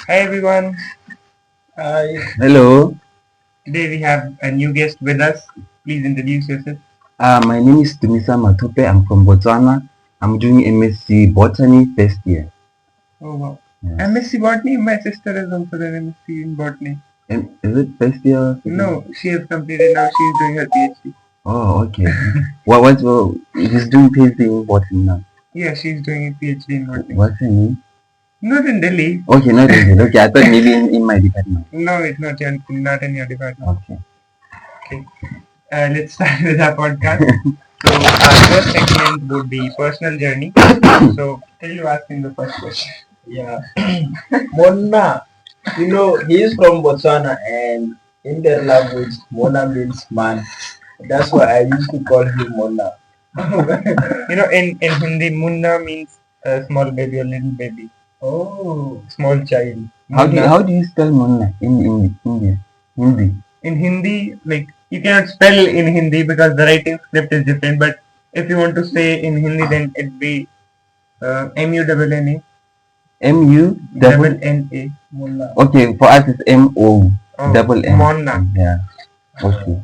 Hi everyone. Hi, Hello, Today we have a new guest with us. Please introduce yourself. my name is Tuminsang. I'm from Botswana. I'm doing MSc Botany first year. Oh wow. Yes. MSc Botany. My sister is also there MSc in Botany. And is it first year? Or second year? No, she has completed now. She is doing her PhD. Oh, okay. He's doing PhD in Botany now. Yeah, she is doing a PhD in Botany. What's her name? Not in Delhi. Okay, not in Delhi. Okay, I thought maybe in my department. No, it's not in your department. Okay. Okay. Let's start with our podcast. So our first segment would be personal journey. So tell you asking the first question. yeah. Mona, he is from Botswana and in their language, Mona means man. That's why I used to call him Mona. In Hindi, Munna means a small baby or little baby. Oh, Small child. How do you spell Munna in India? Hindi. In Hindi, like you cannot spell in Hindi because the writing script is different. But if you want to say in Hindi, then it'd be MUNNA. MU Munna. Okay, for us it's MO Oh, double N. Monna. Yeah. Okay.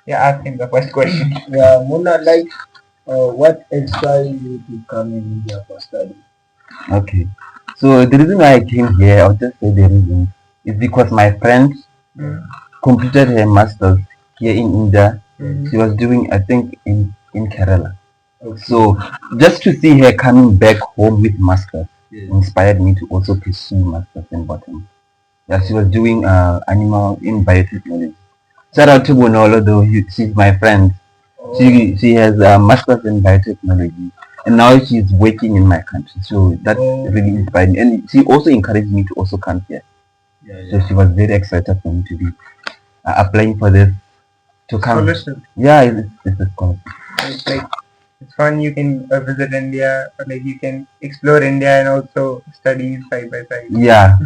Yeah, ask him the first question. yeah, Mona, what inspired you to come in India for study? Okay. So the reason why I came here, I'll just say the reason, is because my friend completed her master's here in India. Mhm. She was doing, I think, in Kerala. Okay. So just to see her coming back home with master's Yeah. inspired me to also pursue master's in botany. Yeah, she was doing animal in biotechnology. Shout out to Bonolo though, she's my friend. Oh, She has a master's in biotechnology and now she's working in my country. So that really inspired me. And she also encouraged me to also come here. yeah, So yeah. she was very excited for me to be applying for this to come. Scholarship. Yeah, it's a scholarship. It's like it's fun. You can visit India, or like you can explore India and also study side by side. Yeah,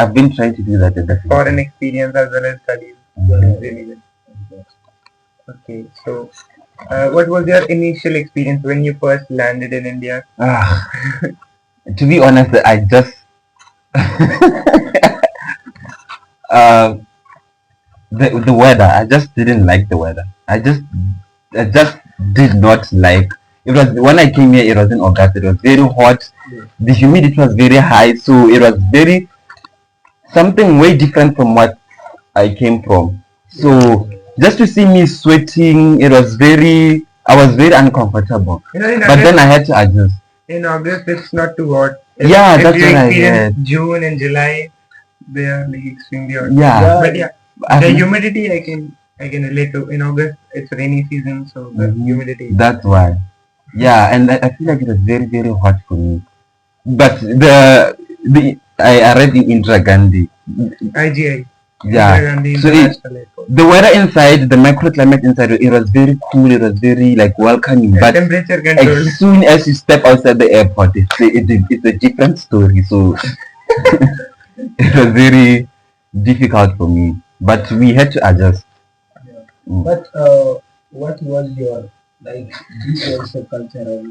I've been trying to do that. Foreign experience as well as studies. Mhm. Really good. Okay, so what was your initial experience when you first landed in India? Ah, to be honest, I just uh, the weather. I just didn't like the weather. I just did not like. It was when I came here. It was in August. It was very hot. Yeah. The humidity was very high, so it was very something way different from what I came from. So just to see me sweating, I was very uncomfortable. You know, in But then August, I had to adjust. in August it's not too hot. Yeah, if that's you what I experience heard. June and July, they are like extremely hot. Yeah, But yeah, I've- the humidity I can relate to. In August it's rainy season, so the Mhm. humidity. That's why. Yeah, and I feel like it was very, very hot for me. But I read in Indira Gandhi. IGI. Yeah. Indira Gandhi So International Airport. the weather inside, the microclimate inside, it was very cool. It was very like welcoming. But Temperature control. as soon as you step outside the airport, it's a different story. So it was very difficult for me. But we had to adjust. Yeah. Mm. But what was your this was a cultural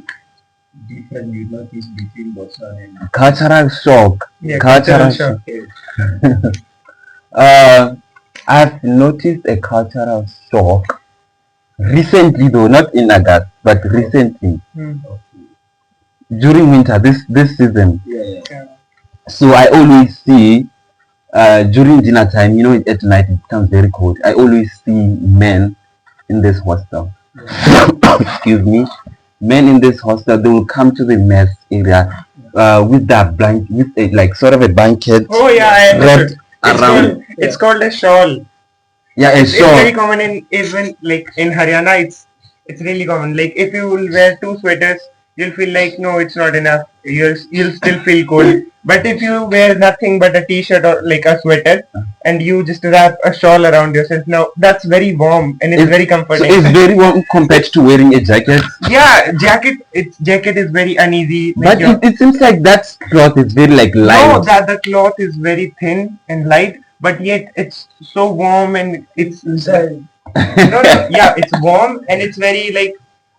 difference you noticed between Botswana and Cultural shock. Yeah, Cultural cultural shock. shock. I've noticed a cultural shock recently, though not in August, but recently Hmm. during winter this season. yeah, Yeah. So I always see during dinner time, at night it becomes very cold. I always see men in this hostel. Excuse me, men in this hostel. They will come to the mess area with that blanket, with like sort of a blanket Oh yeah, I wrapped understood. around. It's called a shawl. Yeah, a It's very shawl. common in even like in Haryana. It's really common. Like if you will wear two sweaters, you'll feel like no, it's not enough. You'll still feel cold. But if you wear nothing but a t-shirt or like a sweater, and you just wrap a shawl around yourself, now that's very warm and it's very So comforting. it's very warm compared to wearing a jacket. Yeah, jacket is very uneasy. Like But it seems like that cloth is very like light. no, that the cloth is very thin and light, but yet it's so warm and it's inside. no, yeah, it's warm and it's very like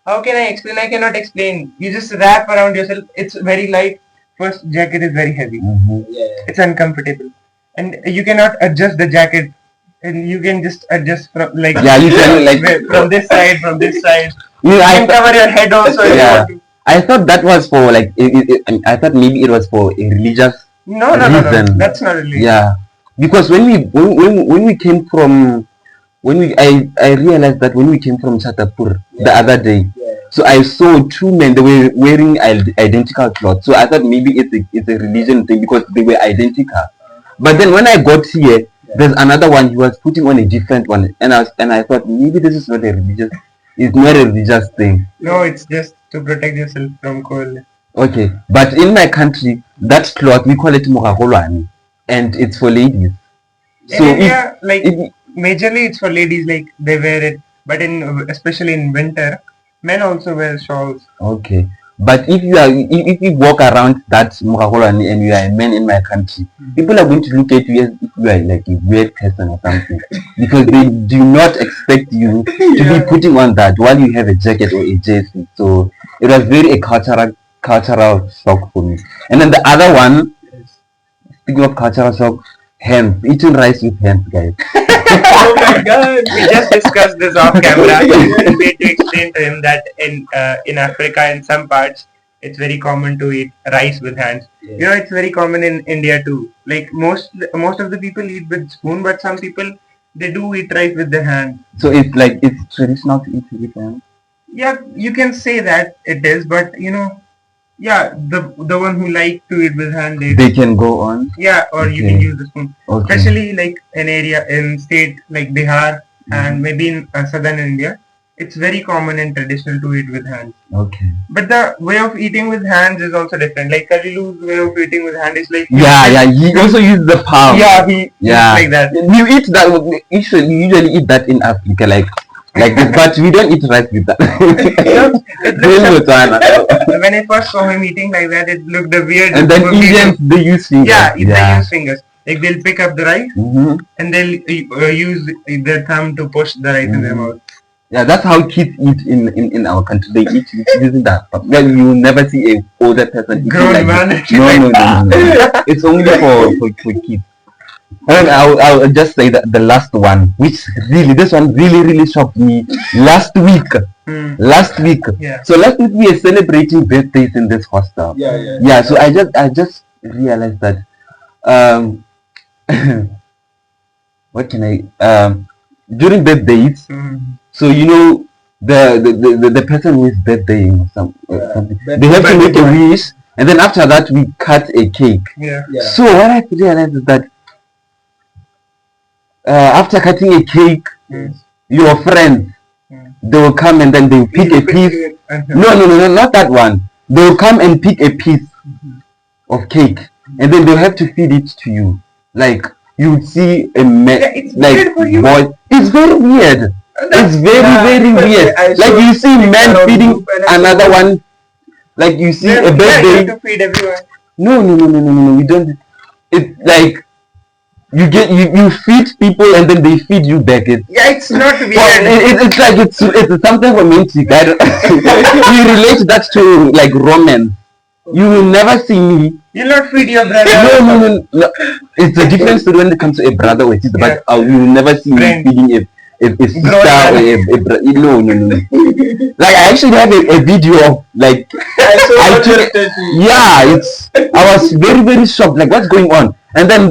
how can I explain? I cannot explain. You just wrap around yourself. It's very light. First, jacket is very heavy. Mhm. Yeah, It's uncomfortable. and you cannot adjust the jacket, and you can just adjust from like Yeah, you can like from this side, from this side. you, You can cover your head also if you yeah. want to. I thought that was for like I thought maybe it was for a religious No, reason. that's not really. Yeah, because when we came from when we I realized that when we came from Chatapur the other day, so I saw two men, they were wearing identical clothes. So I thought maybe it's a religion thing because they were identical. But then when I got here, there's another one. He was putting on a different one, and I thought maybe this is not a religious. It's not a religious thing. No, it's just to protect yourself from cold. Okay, but in my country, that cloth we call it mukagolwane, and it's for ladies. So In India, like majorly it's for ladies, like they wear it. But in especially in winter, men also wear shawls. okay, but if you walk around that mukagolwane and you are a man in my country, people are going to look at you as if you are like a weird person or something, because they do not expect you to be putting on that while you have a jacket or a jersey. So it was very a cultural shock for me. And then the other one, speaking of cultural shock, hands, eating rice with hands, guys. Oh my god. We just discussed this off camera. We had to explain to him that in Africa, in some parts, it's very common to eat rice with hands. You know, it's very common in India too. Like most of the people eat with spoon, but some people they do eat rice with their hand. So it's like it's traditional to eat with hands. Yeah, you can say that it is, but you know, yeah, the one who like to eat with hand, They can go on. yeah, or you can Okay. use the spoon. Okay. Especially like in state like Bihar and maybe in southern India, it's very common and traditional to eat with hands. Okay. But the way of eating with hands is also different. Like Kalilu's way of eating with hand is like Yeah. He also uses the palm. yeah, he Yeah. eats like that. You eat that. You usually eat that in Africa, like this, but we don't eat rice with that. It Real looks Botswana. when I first saw him eating like that, it looked a weird. And then for people. Indians they use fingers. Yeah, they use fingers. Like they'll pick up the rice Mhm. and they'll use their thumb to push the rice in their mouth. Yeah, that's how kids eat in our country. They eat using that. Well, you will never see a older person eating Grown like man this. eating No. It's only for kids. And I'll just say that the last one, which this one really shocked me last week. Last week. Yeah. So last week we were celebrating birthdays in this hostel. Yeah. So I just realized that what can I during birthdays. So you know the person who is birthday or something, they have to make a wish, and then after that we cut a cake. Yeah. So what I realized is that after cutting a cake, your friends they will come and then they will pick a piece. No, not that one. They will come and pick a piece of cake, and then they'll have to feed it to you. Like you would see a it's weird for you. boy. It's very weird. It's very weird. Like you see men feeding another one. Like you see a birthday. To feed everyone. No. We don't. It's like you feed people and then they feed you back. It's not weird. It's like it's something romantic. You relate that to like romance. You will never see me. You'll not feed your brother. No. It's a different story when it comes to a brother or a sister. But you will never see me feeding a sister or a brother. No. Like I actually have a video of like I was very shocked. Like what's going on? And then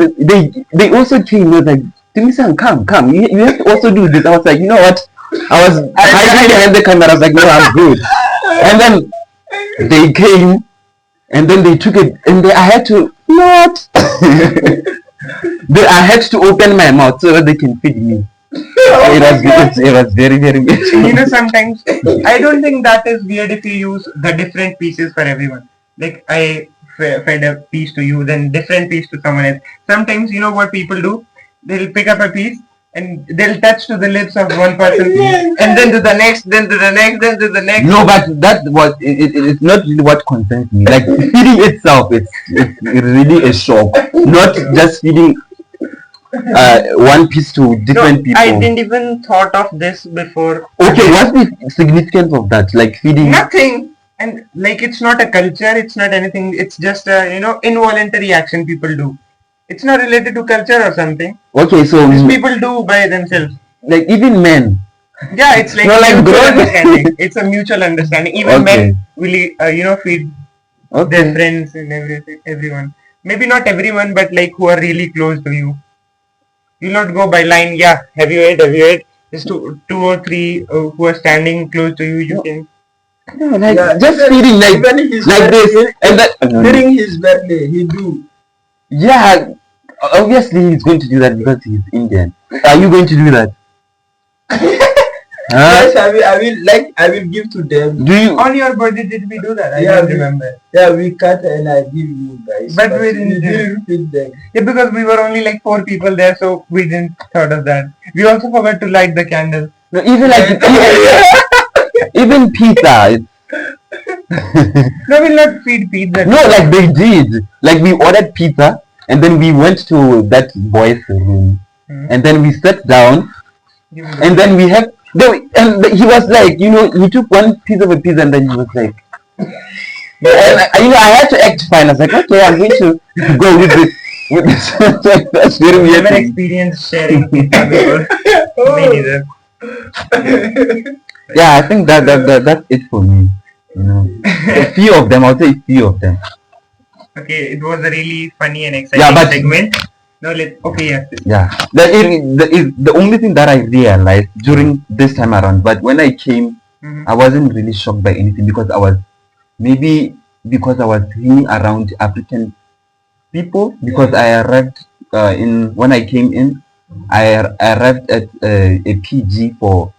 they also came with like Tuminsang, come. You have to also do this. I was like, you know what? I was hiding behind the camera. I was like, no, I'm good. And then they came. And then they took it, and I had to not. I had to open my mouth so that they can feed me. It was very weird. You know, sometimes I don't think that is weird if you use the different pieces for everyone. Like I fed a piece to you, then different piece to someone else. Sometimes you know what people do? They'll pick up a piece and they'll touch to the lips of one person, and then to the next, then to the next, then to the next. No, but that was it's not really what concerns me. Like feeding itself, it's really a shock. Not just feeding one piece to different people. I didn't even thought of this before. Okay, what's the significance of that? Like feeding? Nothing. And like it's not a culture, it's not anything. It's just a involuntary action people do. It's not related to culture or something. Okay, so These people do by themselves. like even men. Yeah, it's like No, like mutual grown- understanding. It's a mutual understanding. Even Okay. men will, feed their Okay. friends and everything. Everyone. Maybe not everyone, but like who are really close to you. You'll not go by line. Yeah, have you ate? Have you ate? Just two or three who are standing close to you. You No. can. No, like Yeah, just even- feeding even his like this birthday- and that. During his birthday, he do. Yeah, obviously he's going to do that because he's Indian. Are you going to do that? Yes, Huh? I will give to them. Do you? On your birthday, did we do that? I Yeah, don't we- remember. Yeah, we cut and I give you guys. But we didn't do it. didn't feed them. Yeah, because we were only like 4 people there, so we didn't thought of that. We also forgot to light the candle. No, even like even pizza. No, we'll not feed pizza. No, like they did. Like we ordered pizza and then we went to that boy's room and then we sat down Give me the- and then we had and he was like, he took one piece of a pizza and then he was like, and I had to act fine. I was like, okay, I'm going to go with this. With this. That's very we weird. never experienced sharing pizza before. Me neither. Yeah, I think that's it for me. A few of them. I'll say a few of them. Okay, it was a really funny and exciting Yeah, but segment. Now okay, yes. yeah, the only thing that I realized during this time around. But when I came, I wasn't really shocked by anything because I was hanging around African people because I arrived when I came in, I arrived at a PG for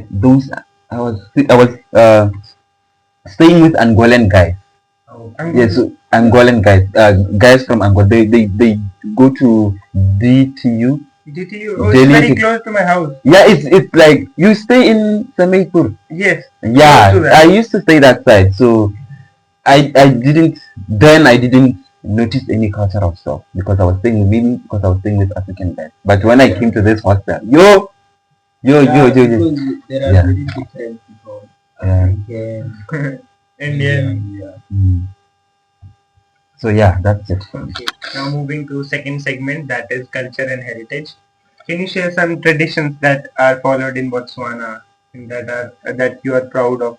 those. I was staying with Angolan guys. Yes, so Angolan guys, guys from Angola. They go to DTU. DTU. Oh, it's very close to my house. Yeah, it's like you stay in Samaipur. Yes. Yeah, close to that. I used to stay that side, so I didn't notice any cultural stuff because I was staying with African guys. But when I came to this hostel, yo. Because there are Yeah. very different people. Yeah. African, Indian. yeah. So yeah, that's it. Okay. Now moving to second segment, that is culture and heritage. Can you share some traditions that are followed in Botswana and that you are proud of?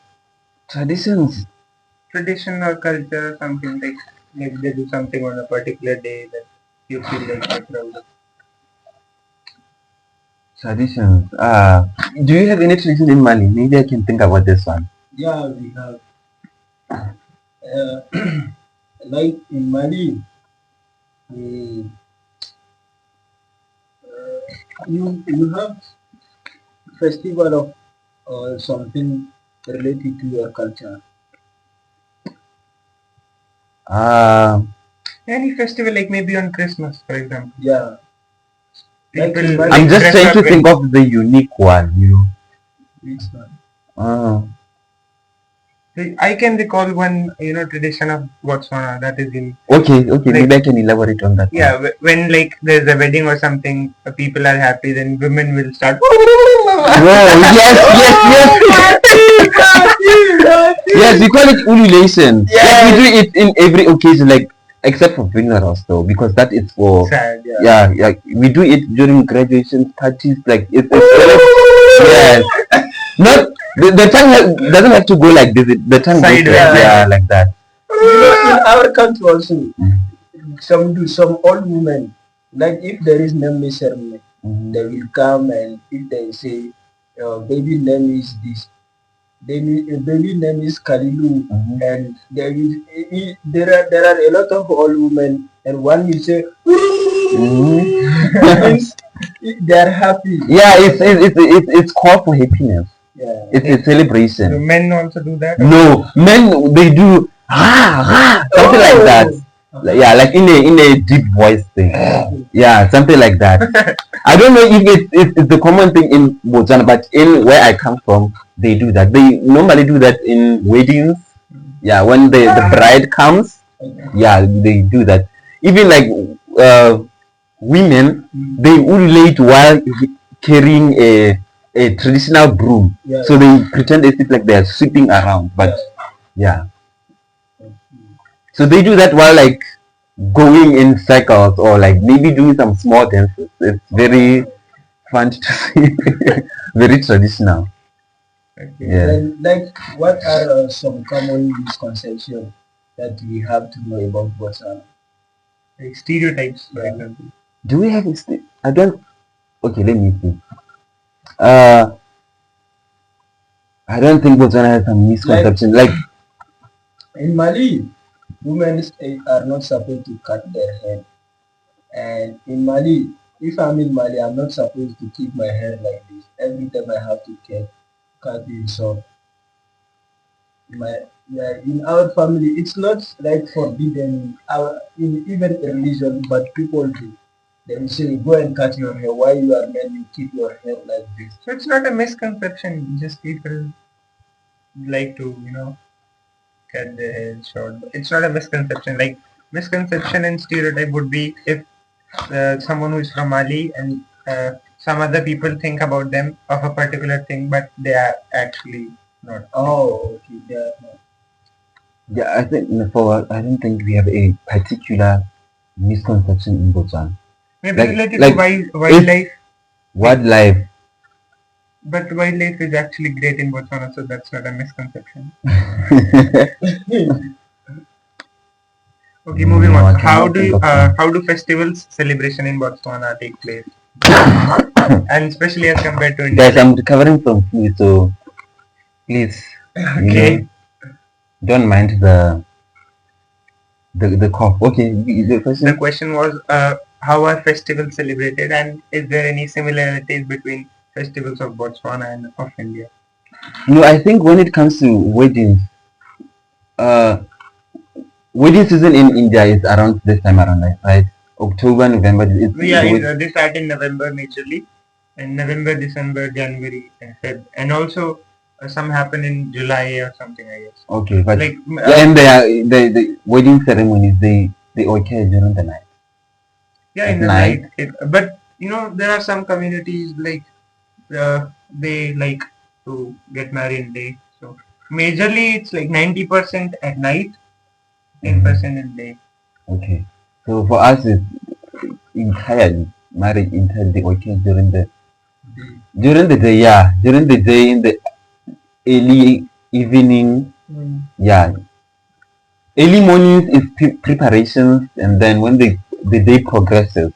Traditions. Tradition or culture, or something like maybe they do something on a particular day that you feel like you're proud of. Traditions. Do you have any tradition in Mali? Maybe I can think about this one. Yeah, we have. Like in Mali, you have festival of something related to your culture. Any festival, like maybe on Christmas, for example. Yeah. Like People in Mali, I'm just dress trying up to in- think of the unique one. which one? I can recall one, tradition of Botswana that is in. Okay. Maybe I can elaborate on that. Yeah, when like there's a wedding or something, people are happy, then women will start. Whoa, yes. Yes, we call it ululation. Yes. Like we do it in every occasion, like except for funerals though, because that is for Sad, yeah. yeah. We do it during graduation parties, like it's yes. Not the tongue doesn't have to go like this. The tongue goes Sideways, like that. In our country also, some old women, like if there is name ceremony, they will come and if they say, baby name is this, baby name is Kalilu, and there are a lot of old women, and one will say, means they are happy. Yeah, it's called for happiness. Yeah. It's a Do celebration. men also do that? No, men they do something like that. Yeah, like in a deep voice thing. Yeah, something like that. I don't know if it's the common thing in Botswana, but in where I come from, they do that. They normally do that in weddings. Yeah, when the bride comes, yeah, they do that. Even like women, they ululate while carrying a traditional broom. Yeah. So they pretend as if like they are sweeping around, but yeah. So they do that while like going in circles or like maybe doing some small dances. It's very fun to see. Very traditional. Okay. Yeah. And like, what are some common misconceptions that we have to know about Botswana? Like stereotypes, for Yeah. example. Do we have a I don't. Okay, let me see. Uh, I don't think Botswana has some misconception. Like In Mali, women are not supposed to cut their hair. And in Mali, if I'm in Mali, I'm not supposed to keep my hair like this. Every time I have to cut it short. Yeah, in our family, it's not like forbidden in even religion, but people do. They will say, go and cut your hair. Why you are men, you keep your hair like this. So it's not a misconception. Just people like to, cut their hair short. It's not a misconception. Like misconception and stereotype would be if someone who is from Mali and some other people think about them of a particular thing, but they are actually not. Oh, okay. Yeah. yeah, I don't think we have a particular misconception in Botswana. Maybe Like- related like, to wildlife, Wildlife. but wildlife is actually great in Botswana, so that's not a misconception. Okay, moving No, I on. cannot think of How do festivals celebration in Botswana take place? And especially as compared to India. Guys, I'm recovering from flu, so please, Okay. don't mind the cough. Okay, the The question. question was, how are festivals celebrated, and is there any similarities between festivals of Botswana and of India? No, I think when it comes to weddings, uh, wedding season in India is around this time around, right? October, November. They start in November majorly, and November, December, January, and Feb, and also some happen in July or something, I guess. Okay, but Like yeah, and the wedding ceremonies they occur during the night. yeah, At in the night. night. But there are some communities like they like to get married in day. So majorly it's like 90% at night, 10% in day. Okay, so for us it's entirely marriage entirely occurs during the day. Yeah, during the day in the early evening. Yeah, early mornings is preparations, and then when the day progresses,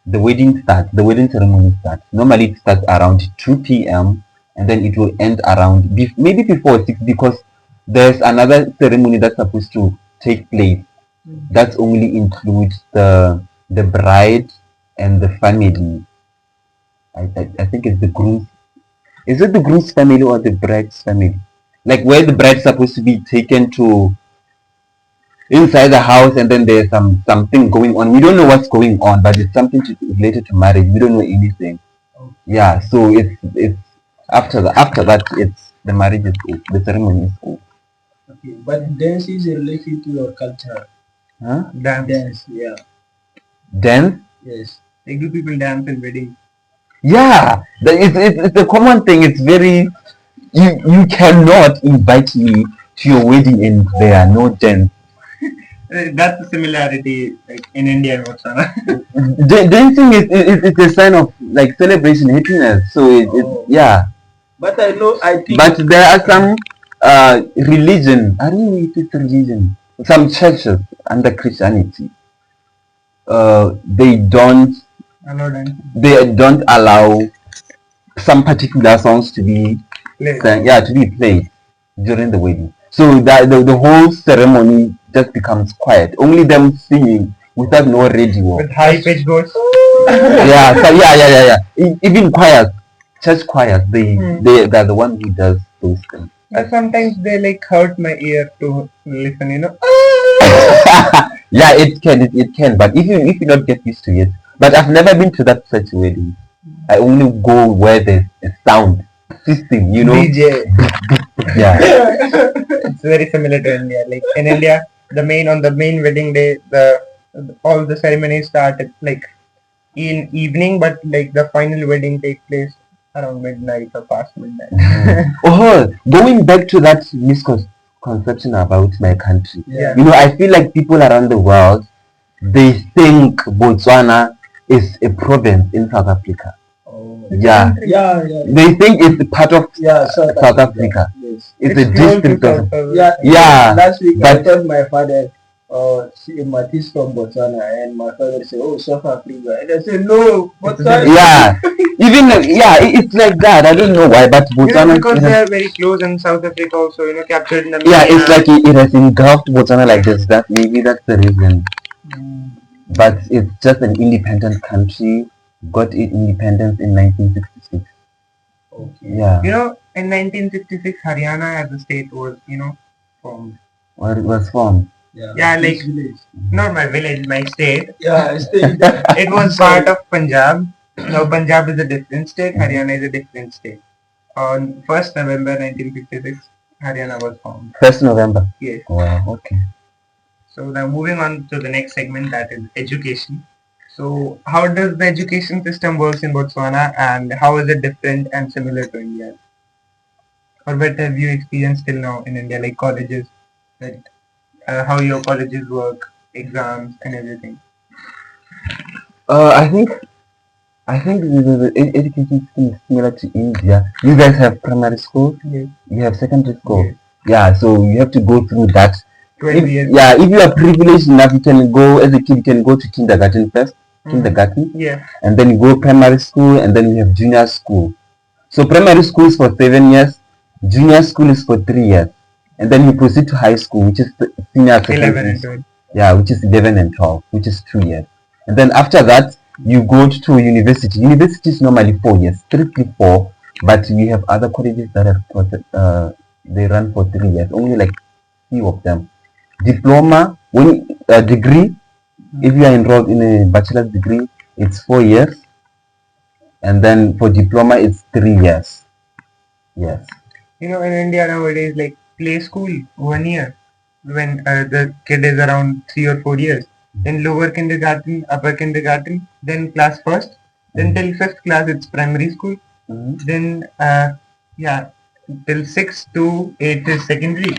the wedding ceremony starts. Normally it starts around 2 p.m. and then it will end around maybe before 6, because there's another ceremony that's supposed to take place that only includes the bride and the family. I think it's the groom. Is it the groom's family or the bride's family? Like where the bride's supposed to be taken to inside the house, and then there's something going on. We don't know what's going on, but it's something related to marriage. We don't know anything. Yeah, so it's after that it's the marriage is over. The ceremony is over. Okay, but dance is related to your culture. Huh? Dance, yeah. Dance? Yes. Like do people dance in weddings? Yeah, it's a common thing. It's very you cannot invite me to your wedding and there are no dance. That's the similarity like in India and Botswana. Dancing is a sign of like celebration, happiness. So yeah. But I think. But there are some religion. I don't know if it's religion. Some churches under Christianity, they don't Allow dancing. they don't allow some particular songs to be to be played during the wedding. So that the whole ceremony just becomes quiet. Only them singing without no radio. With high pitch voice. Yeah, so yeah. Even choirs, church choirs, they're the one who does those things. Sometimes they like hurt my ear to listen, Yeah, it can, but if you not get used to it. But I've never been to that such wedding. I only go where there's a sound system, DJ. Yeah. It's very similar to India. Like in India, on the main wedding day, all the ceremonies start at like in evening, but like the final wedding takes place around midnight or past midnight. Going back to that misconception about my country. Yeah. I feel like people around the world they think Botswana is a province in South Africa. Oh. Yeah. Yeah. They think it's part of South Africa. Yes. It's a close to district of. Yeah. Last week I but told my father, Matisse from Botswana, and my father said, "Oh, South Africa," and I said, "No, Botswana." Yeah. Even it's like that. I don't know why, but Botswana. Because they are very close, and South Africa also, captured Namibia. Yeah, it's like it has engulfed Botswana like this. Maybe that's the reason. But it's just an independent country. Got its independence in 1966. Okay. Yeah. In 1966, Haryana as a state was, formed. Or it was formed. Yeah, like not my village, my state. Yeah, state. It was part of Punjab. Now Punjab is a different state. Haryana is a different state. On 1st November 1956, Haryana was formed. 1st November. Yes. Wow. Okay. So now moving on to the next segment, that is education. So how does the education system works in Botswana, and how is it different and similar to India? Or what have you experienced till now in India, like colleges, like how your colleges work, exams and everything? I think the education system is similar to India. You guys have primary school. Yes. You have secondary school. Yes. Yeah, so you have to go through that. 12 years. Yeah, if you are privileged enough, you can go as a kid. You can go to kindergarten first. Kindergarten. Yeah. And then you go primary school, and then you have junior school. So primary school is for 7 years. Junior school is for 3 years, and then you proceed to high school, which is senior 11 and 12. Yeah, which is 11 and 12, which is 2 years. And then after that, you go to university. University is normally 4 years, strictly 4, but we have other colleges that have they run for 3 years, only like few of them. Diploma, degree, if you are enrolled in a bachelor's degree, it's 4 years, and then for diploma, it's 3 years. Yes. In India nowadays, like play school 1 year when the kid is around 3 or 4 years. Then lower kindergarten, upper kindergarten, then class first, then till 5th class it's primary school. Then till 6 to 8 is secondary,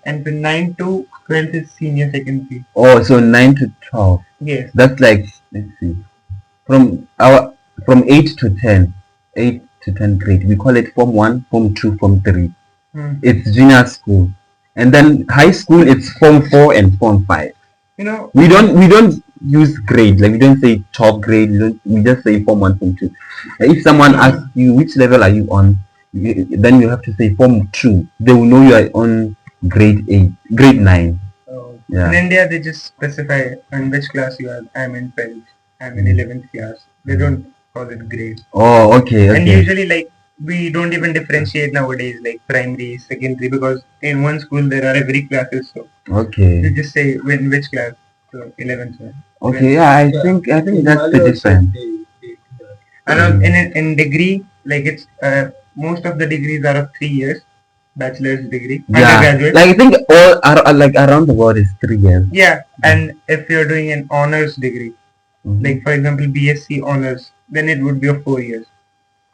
and from 9 to 12 is senior secondary. Oh, so 9 to 12. Yes. That's like, let's see, from 8 to 10, 8 to 10 grade, we call it form 1, form 2, form 3. It's junior school, and then high school it's form 4 and form 5. We don't use grade, like we don't say top grade, we just say form 1, form 2. If someone asks you which level are you on, then you have to say form 2. They will know you are on grade 8, grade 9. Yeah. In India they just specify in which class you are. I'm in 12th, I'm in 11th class. They don't call it grade. Oh, okay. And usually, like, we don't even differentiate nowadays, like primary, secondary, because in one school there are every classes. So you just say in which class. So 11th. Okay, yeah, I think that's the difference. And in degree, like it's most of the degrees are of 3 years, bachelor's degree, undergraduate. Like I think all like around the world is 3 years. Yeah, and if you're doing an honors degree, like for example BSc honors, then it would be of 4 years.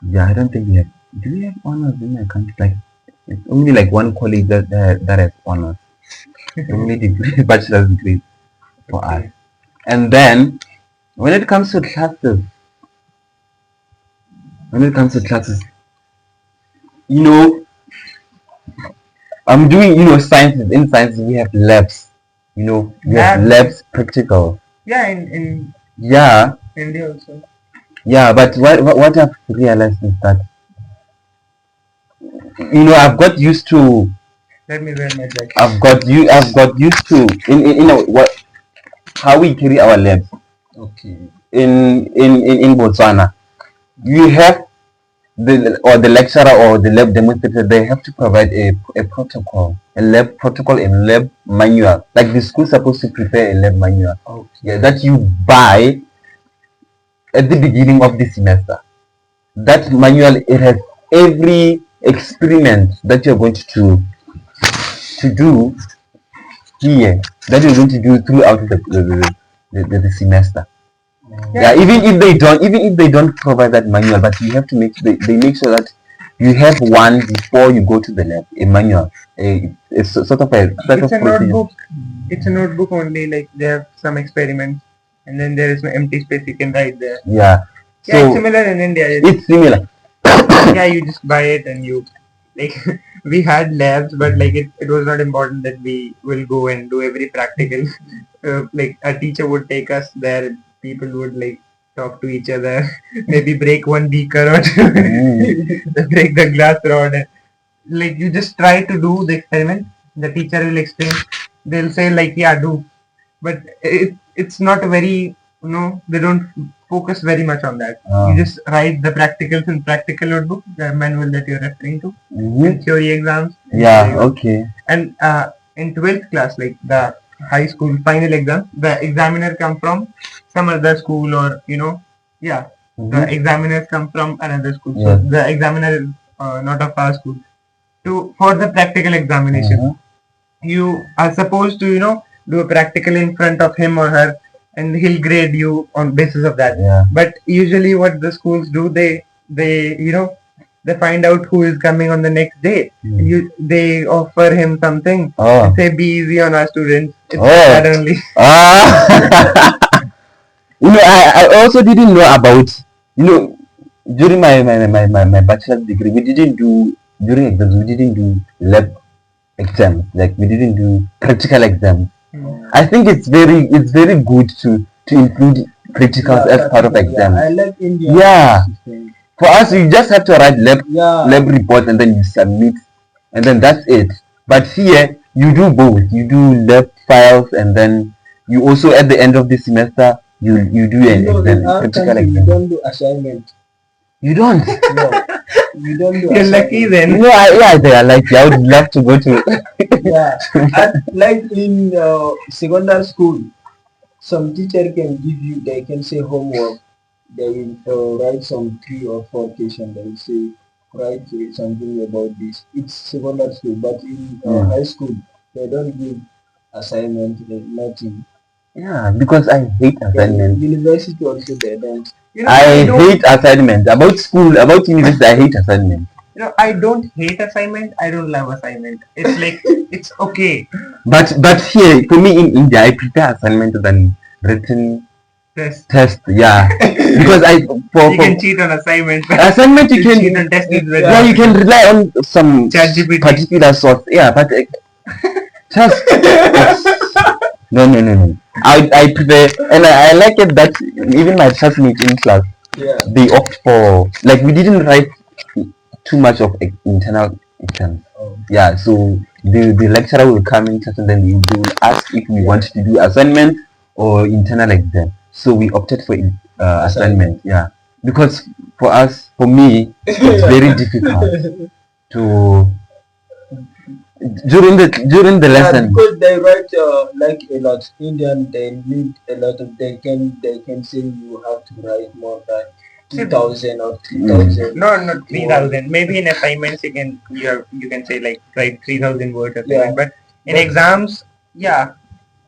Yeah, I don't think we have. Do we have honors in my country? Like it's only like one college that has honors. Only degree, bachelor's degree for us. And then when it comes to classes, I'm doing sciences. In sciences we have labs. We have labs practical. Yeah, in India also. Yeah, but what I've realized is that I've got used to. Let me wear my jacket. I've got used to how we carry our labs. Okay. In Botswana, you have the lecturer or the lab demonstrator. They have to provide a protocol, a lab protocol and lab manual. Like the school's supposed to prepare a lab manual. Okay. Yeah, that you buy at the beginning of the semester. That manual, it has every experiment that you're going to do here, that you're going to do throughout the semester. Yeah, even if they don't provide that manual, but you have to they make sure that You have one before you go to the lab, a manual. It's sort of a set It's of a procedure. notebook. It's a notebook only. Like they have some experiments, and then there is no empty space you can write there. Yeah. Yeah, it's So similar in India. it's similar. Yeah, you just buy it and you like we had labs, but like it was not important that we will go and do every practical. Like a teacher would take us there, people would like talk to each other, maybe break one beaker or two, break the glass rod. Like you just try to do the experiment. The teacher will explain. They'll say like, yeah, do, but it's not a very, they don't focus very much on that. You just write the practicals in practical notebook, the manual that you're referring to, and theory exams. Yeah. Okay. And in 12th class, like the high school final exam, the examiner come from some other school, or the examiners come from another school. So the examiner is not of our school. For the practical examination, you are supposed to do a practical in front of him or her, and he'll grade you on basis of that. But usually what the schools do, they find out who is coming on the next day. They offer him something and say, be easy on our students. It's that only. I also didn't know about, during my bachelor's degree, we didn't do, during exams, we didn't do lab exams. Like, we didn't do practical exams. I think it's very good to include practicals as part of exams. I like India. Yeah. For us, you just have to write lab report and then you submit, and then that's it. But here, you do both. You do lab files, and then you also, at the end of the semester, you do an exam, practical exam. You don't do assignment. You don't? No, you don't do. You're lucky then. No, they are like, I would love to go to. Yeah, like in secondary school, some teacher can give you. They can say homework. They will write some 3 or 4 questions. They will say write something about this. It's secondary school, but in high school they don't give assignment. Nothing. Yeah, because I hate assignments. University also they don't. I hate assignments. About school, about university, I hate assignments. I don't hate assignment. I don't love assignment. It's like it's okay. But here, for me in India, I prefer assignment than written test. Yeah, because you can cheat on assignment. Assignment you can cheat on test. You can rely on some particular source. Yeah, but test. No. I prefer, and I like it that even my classmates in class, they opt for, like, we didn't write too much of internal exams. Yeah, so the lecturer will come in class and then they will ask if we want to do assignment or internal exam. So we opted for assignment. Yeah, because for me, it's very difficult to during the lesson. Because they write like a lot. Indian, they need a lot of. They can say you have to write more than 2,000 or 3,000. No, not 3,000. Maybe in assignments you can say like write 3,000 words or something. But in exams,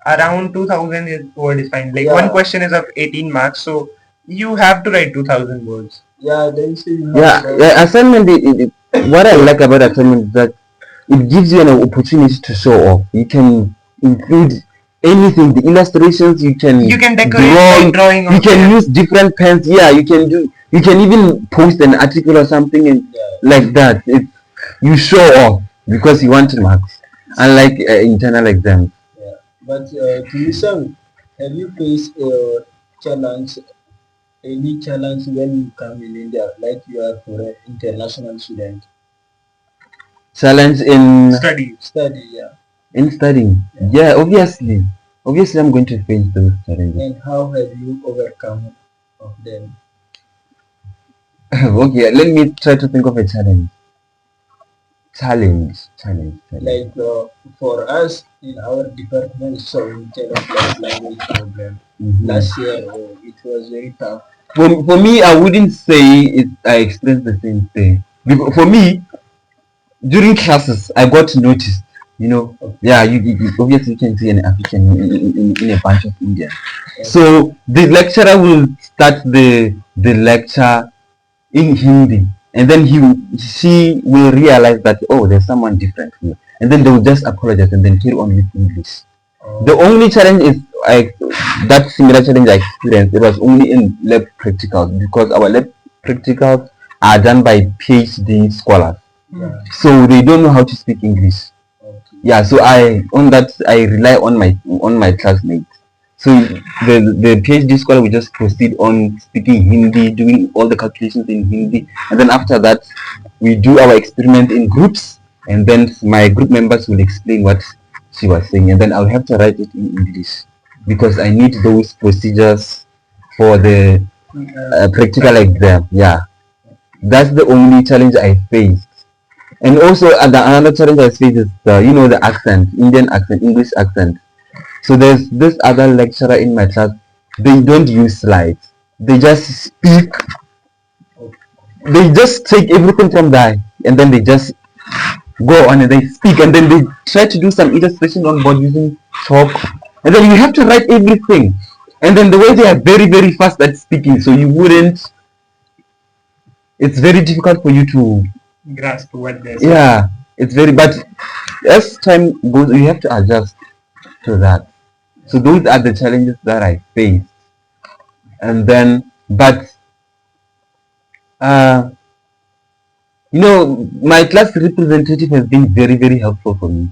around 2,000 word is fine. Like one question is of 18 marks, so you have to write 2,000 words. Yeah, they say you have assignment. What I like about assignment is that it gives you an opportunity to show off. You can include anything, the illustrations, you can decorate drawing. You can use different pens. Yeah, you can even post an article or something and like that. You show off because you want marks, unlike internal exams. Yeah, but Tuminsang, have you faced a challenge? Any challenge when you come in India, like you are for an international student? Challenge in study, in studying. Yeah, obviously I'm going to face those challenges. And how have you overcome of them? Okay, let me try to think of a challenge. Like for us in our department, some kind of like language problem. Last year it was very tough. For me, I wouldn't say I experienced the same thing. For me, during classes, I got noticed. Yeah, you obviously can see an African in a bunch of Indians. So the lecturer will start the lecture in Hindi. and then she will realize that, oh, there's someone different here, and then they will just apologize and then carry on with English. The only challenge is that similar challenge I experienced. It was only in lab practicals, because our lab practicals are done by PhD scholars, so they don't know how to speak English. Yeah, so I rely on my classmates. So the PhD scholar will just proceed on speaking Hindi, doing all the calculations in Hindi, and then after that we do our experiment in groups, and then my group members will explain what she was saying, and then I'll have to write it in English because I need those procedures for the practical exam. Yeah, that's the only challenge I faced. And also another challenge I faced is the accent, Indian accent, English accent. So there's this other lecturer in my class. They don't use slides. They just speak. They just take everything from there, and then they just go on and they speak, and then they try to do some illustration on board using chalk, and then you have to write everything. And then the way they are very, very fast at speaking, so it's very difficult for you to grasp what they're saying. Yeah, it's very, but as time goes, you have to adjust to that. So those are the challenges that I faced. And then, but my class representative has been very, very helpful for me.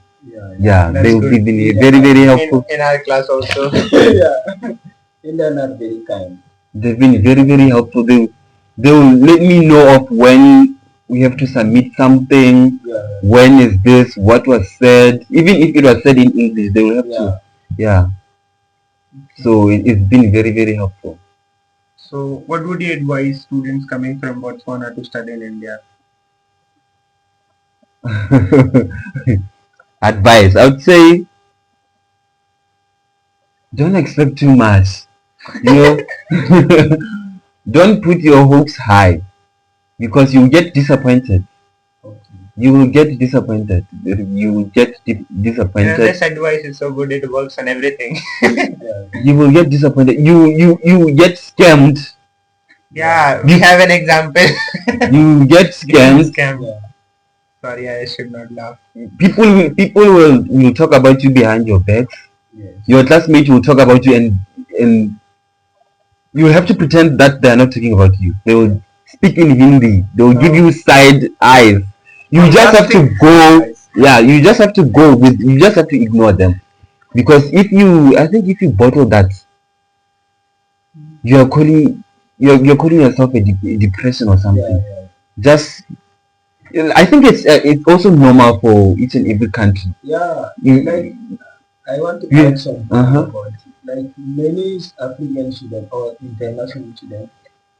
Yeah, they've been very, very helpful. In our class also. Yeah. Indian are very kind. They've been very, very helpful. They will let me know of when we have to submit something. When is this? What was said? Even if it was said in English, they will have to. Yeah. So it's been very, very helpful. So what would you advise students coming from Botswana to study in India? Advice, I would say, don't expect too much. Don't put your hopes high, because you will get disappointed. You will get disappointed. You will get disappointed. This advice is so good; it works on everything. You will get disappointed. You get scammed. Yeah, we have an example. You get scammed. Sorry, I should not laugh. People will talk about you behind your back. Your classmates will talk about you, and you have to pretend that they are not talking about you. They will speak in Hindi. They will give you side eyes. You just have to go. Yeah, you just have to go with. You just have to ignore them, because if you bottle that, you're calling yourself a depression or something. I think it's also normal for each and every country. Yeah, like I want to add something about like many African students or international students.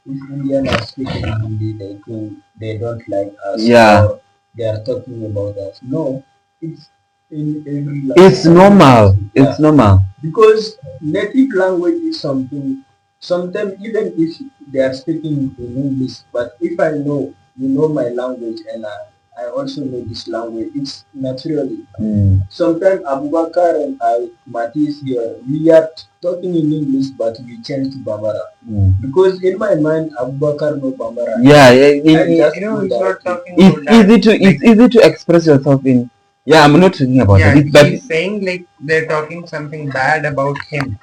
If Indian are speaking Hindi, they think they don't like us. Yeah. Or they are talking about us. No, it's in every language. It's normal. Yeah. It's normal. Because native language is something. Sometimes even if they are speaking in English, but if I know you know my language and I also know this language, it's naturally. Sometimes Abubakar and Matis here, we are talking in English, but we change to Bambara. Because in my mind, Abubakar no Bambara. Yeah, it's easy to express yourself in. Yeah, I'm not talking about it. But he's saying like they're talking something bad about him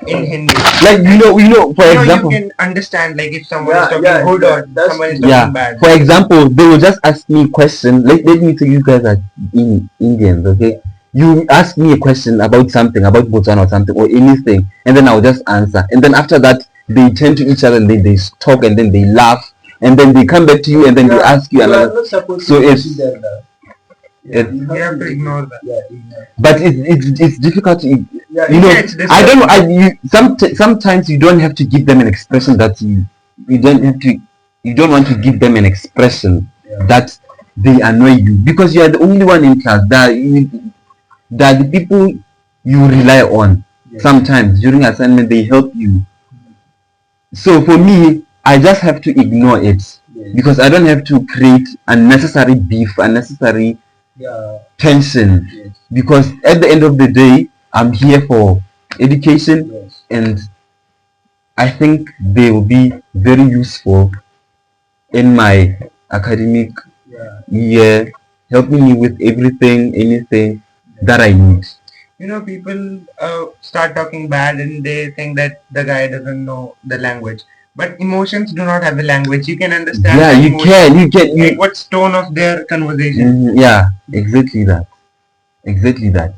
in Hindi. Like for example, you can understand like if someone is talking good or someone is talking bad. For example, they will just ask me a question. Let me tell you guys are Indians, okay? You ask me a question about something, about Botswana or something or anything, and then I'll just answer. And then after that, they turn to each other and they talk and then they laugh and then they come back to you and then they ask you another. So you have to ignore that. But it's difficult to I don't know. Sometimes you don't have to give them an expression that you don't want to give them an expression that they annoy you, because you are the only one in class that the people you rely on. Sometimes during assignment they help you. So for me, I just have to ignore it because I don't have to create unnecessary beef, unnecessary tension, because at the end of the day I'm here for education, and I think they will be very useful in my academic Yeah. year, helping me with everything, anything that I need. You know, people start talking bad and they think that the guy doesn't know the language. But emotions do not have a language. You can understand Yeah, the you emotion, can, like what's tone of their conversation. yeah, exactly that.